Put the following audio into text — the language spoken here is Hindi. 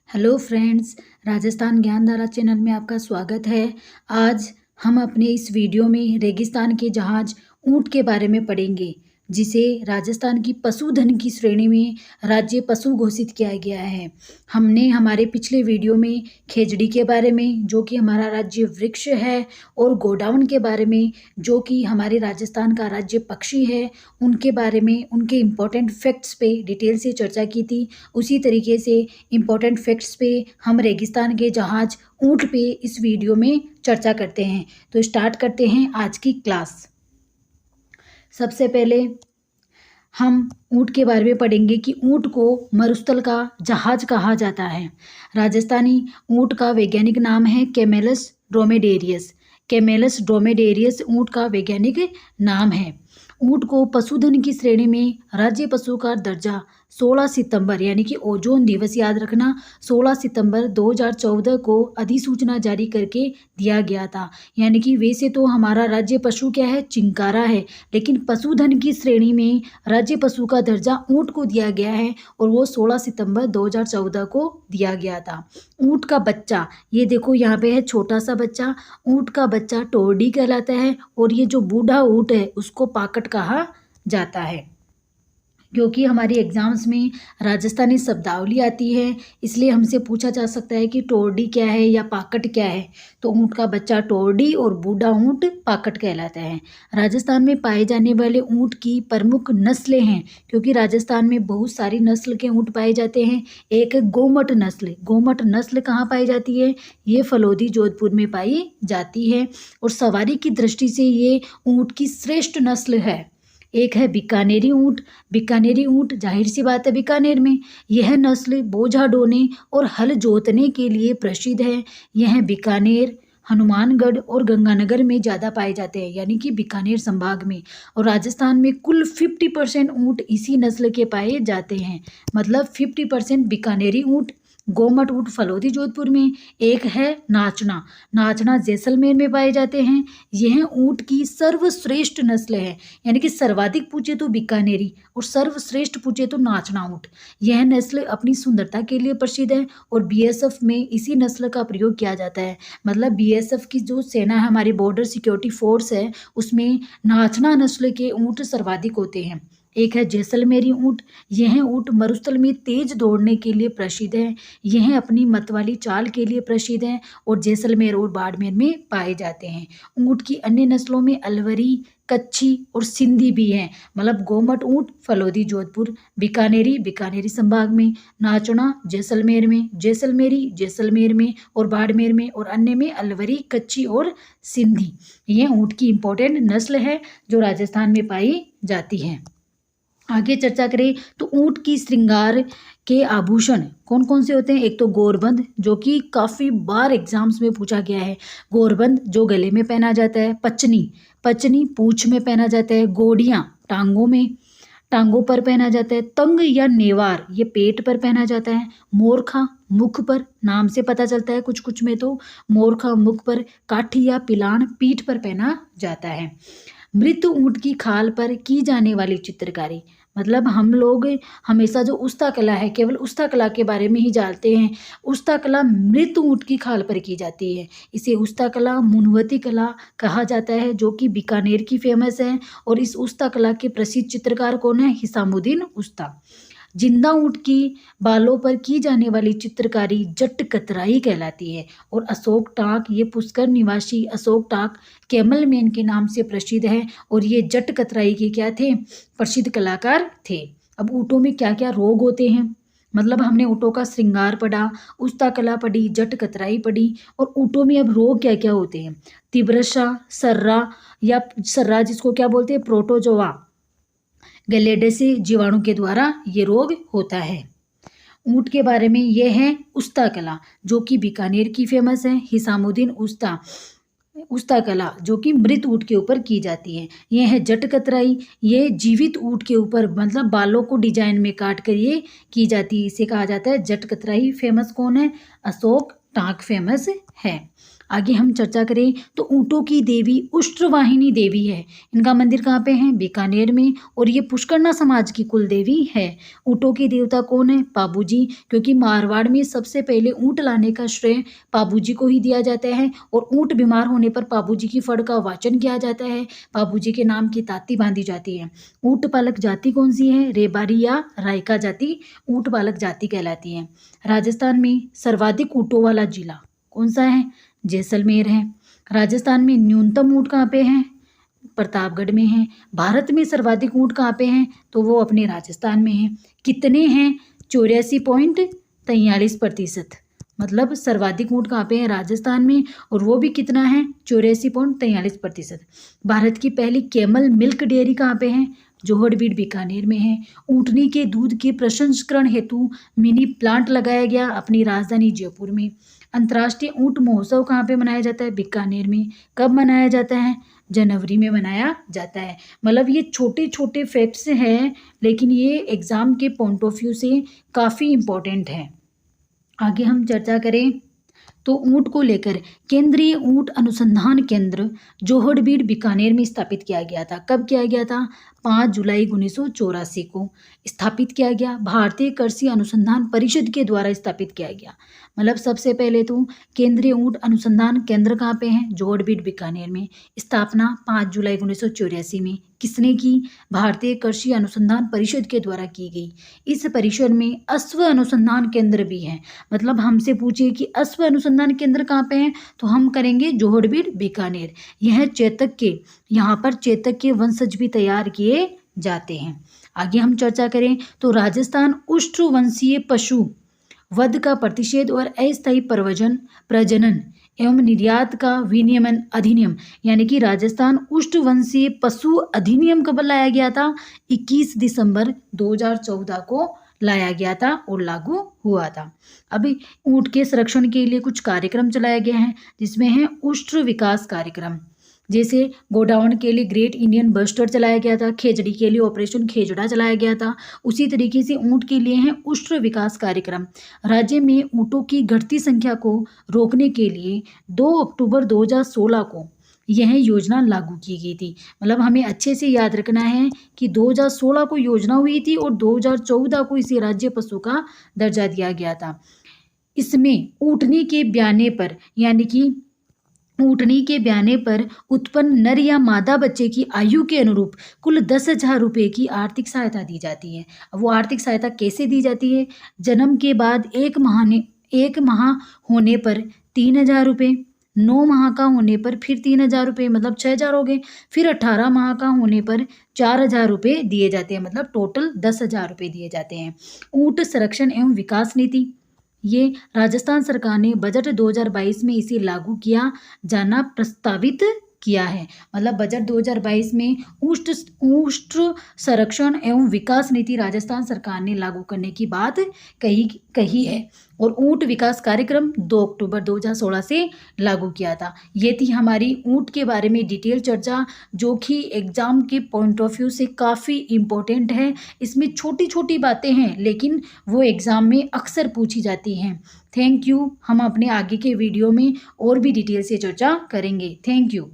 Hello friends, Rajasthan Gyandhara channel में आपका स्वागत है। आज हम अपने इस वीडियो में रेगिस्तान के जहाज ऊंट के बारे में पढ़ेंगे, जिसे राजस्थान की पशुधन की श्रेणी में राज्य पशु घोषित किया गया है। हमने हमारे पिछले वीडियो में खेजड़ी के बारे में, जो कि हमारा राज्य वृक्ष है, और गोडाउन के बारे में, जो कि हमारे राजस्थान का राज्य पक्षी है, उनके बारे में, उनके इम्पोर्टेंट फैक्ट्स पे डिटेल से चर्चा की थी। उसी तरीके से इम्पोर्टेंट फैक्ट्स पे हम रेगिस्तान के जहाज ऊंट पे इस वीडियो में चर्चा करते हैं। तो स्टार्ट करते हैं आज की क्लास। सबसे पहले हम ऊंट के बारे में पढ़ेंगे कि ऊंट को मरुस्थल का जहाज कहा जाता है। राजस्थानी ऊंट का वैज्ञानिक नाम है कैमेलस ड्रोमेडेरियस। कैमेलस ड्रोमेडेरियस ऊंट का वैज्ञानिक नाम है। ऊंट को पशुधन की श्रेणी में राज्य पशु का दर्जा 16 सितंबर यानी कि ओजोन दिवस, याद रखना, 16 सितंबर 2014 को अधिसूचना जारी करके दिया गया था। यानी कि वैसे तो हमारा राज्य पशु क्या है, चिंकारा है, लेकिन पशुधन की श्रेणी में राज्य पशु का दर्जा ऊंट को दिया गया है और वो 16 सितंबर 2014 को दिया गया था। ऊंट का बच्चा, ये देखो यहाँ पे है छोटा सा बच्चा। ऊंट का बच्चा टोरडी कहलाता है और ये जो बूढ़ा ऊंट है उसको पाकट कहा जाता है। क्योंकि हमारी एग्जाम्स में राजस्थानी शब्दावली आती है, इसलिए हमसे पूछा जा सकता है कि टोरडी क्या है या पाकट क्या है। तो ऊंट का बच्चा टोरडी और बूढ़ा ऊंट पाकट कहलाता है। राजस्थान में पाए जाने वाले ऊंट की प्रमुख नस्लें हैं, क्योंकि राजस्थान में बहुत सारी नस्ल के ऊंट पाए जाते हैं। एक है गोमट नस्ल। गोमट नस्ल कहाँ पाई जाती है? ये फलोदी जोधपुर में पाई जाती है और सवारी की दृष्टि से ये ऊंट की श्रेष्ठ नस्ल है। एक है बीकानेरी ऊंट। बीकानेरी ऊंट, जाहिर सी बात है, बीकानेर में यह नस्ल बोझा ढोने और हल जोतने के लिए प्रसिद्ध है। यह बीकानेर, हनुमानगढ़ और गंगानगर में ज़्यादा पाए जाते हैं, यानी कि बीकानेर संभाग में। और राजस्थान में कुल 50% ऊंट इसी नस्ल के पाए जाते हैं, मतलब 50% बीकानेरी ऊंट। गोमट ऊंट फलोदी जोधपुर में। एक है नाचना। नाचना जैसलमेर में पाए जाते हैं। यह ऊंट की सर्वश्रेष्ठ नस्ल है, यानी कि सर्वाधिक पूछे तो बीकानेरी और सर्वश्रेष्ठ पूछे तो नाचना ऊंट। यह नस्ल अपनी सुंदरता के लिए प्रसिद्ध है और बीएसएफ में इसी नस्ल का प्रयोग किया जाता है। मतलब बीएसएफ की जो सेना है, हमारी बॉर्डर सिक्योरिटी फोर्स है, उसमें नाचना नस्ल के ऊंट सर्वाधिक होते हैं। एक है जैसलमेरी ऊंट। यह ऊंट मरुस्थल में तेज दौड़ने के लिए प्रसिद्ध है। यह अपनी मतवाली चाल के लिए प्रसिद्ध है और जैसलमेर और बाड़मेर में पाए जाते हैं। ऊंट की अन्य नस्लों में अलवरी, कच्छी और सिंधी भी हैं। मतलब गोमट ऊंट फलोदी जोधपुर, बीकानेरी बीकानेरी संभाग में, नाचना जैसलमेर में, जैसलमेरी जैसलमेर में और बाड़मेर में, और अन्य में अलवरी, कच्छी और सिंधी। यह ऊंट की इंपॉर्टेंट नस्ल है जो राजस्थान में पाई जाती है। आगे चर्चा करें तो ऊंट की श्रृंगार के आभूषण कौन कौन से होते हैं? एक तो गोरबंद, जो कि काफ़ी बार एग्जाम्स में पूछा गया है। गोरबंद जो गले में पहना जाता है। पचनी, पचनी पूंछ में पहना जाता है। गोडियाँ टांगों में, टांगों पर पहना जाता है। तंग या नेवार, ये पेट पर पहना जाता है। मोरखा मुख पर, नाम से पता चलता है कुछ कुछ में तो मोरखा मुख पर। काठी या पिलान पीठ पर पहना जाता है। मृत ऊंट की खाल पर की जाने वाली चित्रकारी, मतलब हम लोग हमेशा जो उस्ता कला है, केवल उस्ता कला के बारे में ही जानते हैं। उस्ता कला मृत ऊंट की खाल पर की जाती है। इसे उस्ता कला मुनवती कला कहा जाता है, जो कि बीकानेर की फेमस है। और इस उस्ता कला के प्रसिद्ध चित्रकार कौन है? हिसामुद्दीन उस्ता। जिंदा ऊंट की बालों पर की जाने वाली चित्रकारी जट कतराई कहलाती है। और अशोक टाक, ये पुष्कर निवासी अशोक टाक कैमल मैन के नाम से प्रसिद्ध है और ये जट कतराई के क्या थे? प्रसिद्ध कलाकार थे। अब ऊँटों में क्या क्या रोग होते हैं? मतलब हमने ऊँटों का श्रृंगार पढ़ा, उस्ता कला पढ़ी, जट कतराई पढ़ी, और ऊँटों में अब रोग क्या क्या होते हैं? तिब्रशा, सर्रा या सर्रा जिसको क्या बोलते हैं? प्रोटोजोआ, गैलेडेसी जीवाणु के द्वारा ये रोग होता है। ऊंट के बारे में ये है उस्ता कला, जो कि बीकानेर की फेमस है। हिसामुद्दीन उस्ता, उस्ता कला जो कि मृत ऊंट के ऊपर की जाती है। यह है जट कतराई, ये जीवित ऊंट के ऊपर, मतलब बालों को डिजाइन में काट कर ये की जाती है, इसे कहा जाता है जट कतराई। फेमस कौन है? अशोक टाक फेमस है। आगे हम चर्चा करें तो ऊँटों की देवी उष्ट्रवाहिनी देवी है। इनका मंदिर कहाँ पे है? बीकानेर में, और ये पुष्करना समाज की कुल देवी है। ऊँटों के देवता कौन है? पाबूजी, क्योंकि मारवाड़ में सबसे पहले ऊँट लाने का श्रेय पाबूजी को ही दिया जाता है और ऊँट बीमार होने पर पाबूजी की फड़ का वाचन किया जाता है। पाबूजी के नाम की ताती बांधी जाती है। ऊँट पालक जाति कौन सी है? रेबारी या रायका जाति ऊँट पालक जाति कहलाती है। राजस्थान में सर्वाधिक ऊँटों वाला जिला कौन सा है? जैसलमेर है। राजस्थान में न्यूनतम ऊँट कहाँ पे हैं? प्रतापगढ़ में है। भारत में सर्वाधिक ऊँट कहाँ पे हैं? तो वो अपने राजस्थान में हैं। कितने हैं? 84.43%। मतलब सर्वाधिक ऊँट कहाँ पे हैं? राजस्थान में, और वो भी कितना है? 84.43%। भारत की पहली कैमल मिल्क डेयरी कहाँ पे है? जोहड़बीड़ बीकानेर में है। ऊँटनी के दूध के प्रसंस्करण हेतु मिनी प्लांट लगाया गया अपनी राजधानी जयपुर में। अंतर्राष्ट्रीय ऊँट महोत्सव कहाँ पे मनाया जाता है? बीकानेर में। कब मनाया जाता है? जनवरी में मनाया जाता है। मतलब ये छोटे छोटे फैक्ट्स हैं, लेकिन ये एग्ज़ाम के पॉइंट ऑफ व्यू से काफ़ी इम्पोर्टेंट है। आगे हम चर्चा करें तो ऊँट को लेकर केंद्रीय ऊँट अनुसंधान केंद्र जोहड़बीड़ बीकानेर में स्थापित किया गया था। कब किया गया था? 5 जुलाई 1984 को स्थापित किया गया। भारतीय कृषि अनुसंधान परिषद के द्वारा स्थापित किया गया। मतलब सबसे पहले तो केंद्रीय ऊँट अनुसंधान केंद्र कहाँ पे है? जोहड़बीड़ बीकानेर में। स्थापना 5 जुलाई 1984 में किसने की? भारतीय कृषि अनुसंधान परिषद के द्वारा की गई। इस परिषद में अश्व अनुसंधान केंद्र भी है। मतलब हमसे पूछिए कि अश्व अनुसंधान केंद्र कहाँ पे है, तो हम करेंगे जोहड़बीड़ बीकानेर। यह चेतक के, यहाँ पर चेतक के वंशज भी तैयार किए जाते हैं। आगे हम चर्चा करें तो राजस्थान उष्ट्रवंशीय पशु वध का प्रतिषेध और अस्थायी प्रजनन एवं निर्यात का विनियमन अधिनियम, यानी कि राजस्थान उष्ट्रवंशीय पशु अधिनियम कब लाया गया था? 21 दिसंबर 2014 को लाया गया था और लागू हुआ था। अभी ऊँट के संरक्षण के लिए कुछ कार्यक्रम चलाया गया है, जिसमें है उष्ट्र विकास कार्यक्रम। जैसे गोडाउन के लिए ग्रेट इंडियन बस्टर्ड चलाया गया था, खेजड़ी के लिए ऑपरेशन खेजड़ा चलाया गया था। उसी तरीके से ऊँट के लिए है उष्ट्र विकास कार्यक्रम। राज्य में ऊँटों की घटती संख्या को रोकने के लिए 2 अक्टूबर 2016 को यह योजना लागू की गई थी। मतलब हमें अच्छे से याद रखना है कि 2016 को योजना हुई थी और 2014 को इसे राज्य पशु का दर्जा दिया गया था। इसमें ऊँटनी के ब्याने पर, यानी कि ऊँटनी के ब्याने पर उत्पन्न नर या मादा बच्चे की आयु के अनुरूप कुल 10,000 रुपये की आर्थिक सहायता दी जाती है। अब वो आर्थिक सहायता कैसे दी जाती है? जन्म के बाद 1 माह होने पर 3,000 रुपये, 9 माह का होने पर फिर 3,000 रुपये, मतलब 6,000 हो गए। फिर 18 माह का होने पर 4,000 रुपये दिए जाते हैं, मतलब टोटल 10,000 रुपये दिए जाते हैं। ऊँट संरक्षण एवं विकास नीति, ये राजस्थान सरकार ने बजट 2022 में इसे लागू किया जाना प्रस्तावित किया है। मतलब बजट 2022 में ऊष्ट संरक्षण एवं विकास नीति राजस्थान सरकार ने लागू करने की बात कही है और ऊँट विकास कार्यक्रम 2 अक्टूबर 2016 से लागू किया था। ये थी हमारी ऊँट के बारे में डिटेल चर्चा, जो कि एग्ज़ाम के पॉइंट ऑफ व्यू से काफ़ी इम्पोर्टेंट है। इसमें छोटी छोटी बातें हैं, लेकिन वो एग्ज़ाम में अक्सर पूछी जाती हैं। Thank you. हम अपने आगे के वीडियो में और भी डिटेल से चर्चा करेंगे। Thank you.